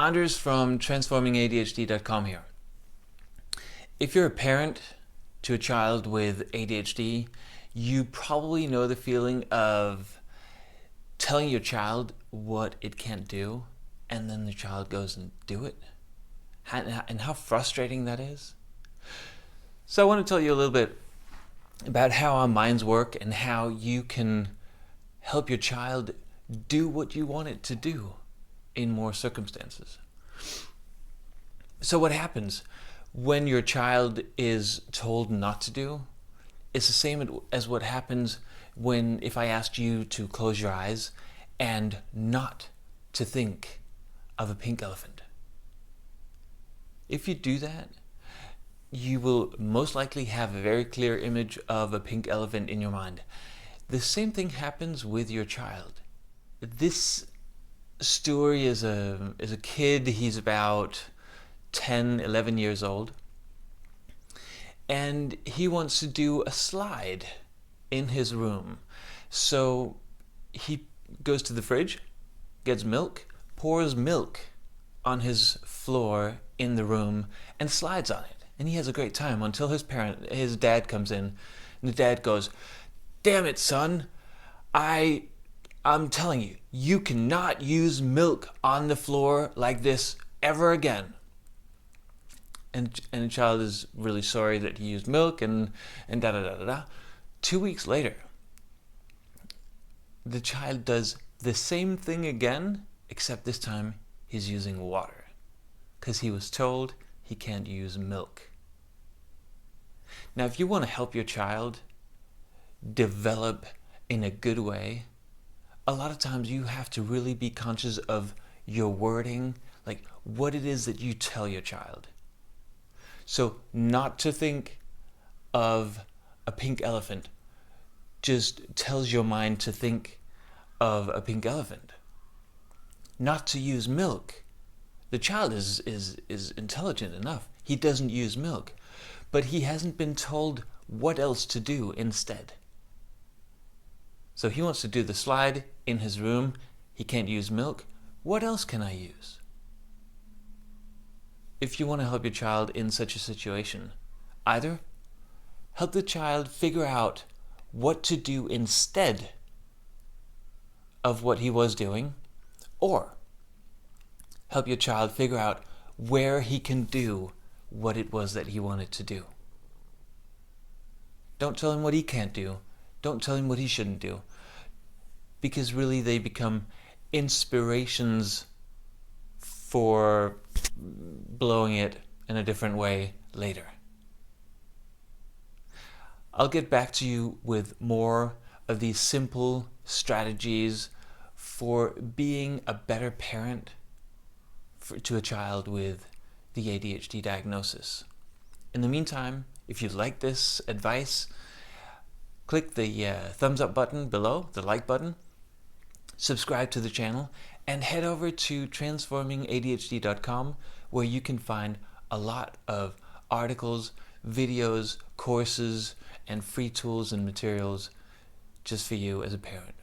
Anders from transformingadhd.com here. If you're a parent to a child with ADHD, you probably know the feeling of telling your child what it can't do, and then the child goes and do it, and how frustrating that is. So I want to tell you a little bit about how our minds work and how you can help your child do what you want it to do in more circumstances. So what happens when your child is told not to do is the same as what happens if I asked you to close your eyes and not to think of a pink elephant. If you do that, you will most likely have a very clear image of a pink elephant in your mind. The same thing happens with your child. This story is a kid. He's about 10, 11 years old, and he wants to do a slide in his room. So he goes to the fridge, gets milk, pours milk on his floor in the room, and slides on it. And he has a great time until his dad comes in, and the dad goes, "Damn it, son, I'm telling you, you cannot use milk on the floor like this ever again." And the child is really sorry that he used milk and da da da da da. 2 weeks later, the child does the same thing again, except this time he's using water, because he was told he can't use milk. Now, if you want to help your child develop in a good way, a lot of times you have to really be conscious of your wording, like what it is that you tell your child. So not to think of a pink elephant just tells your mind to think of a pink elephant. Not to use milk. The child is intelligent enough. He doesn't use milk, but he hasn't been told what else to do instead. So he wants to do the slide in his room. He can't use milk. What else can I use? If you want to help your child in such a situation, either help the child figure out what to do instead of what he was doing, or help your child figure out where he can do what it was that he wanted to do. Don't tell him what he can't do. Don't tell him what he shouldn't do, because really they become inspirations for blowing it in a different way later. I'll get back to you with more of these simple strategies for being a better parent to a child with the ADHD diagnosis. In the meantime, if you like this advice, click the thumbs up button below, the like button, subscribe to the channel, and head over to transformingadhd.com, where you can find a lot of articles, videos, courses, and free tools and materials just for you as a parent.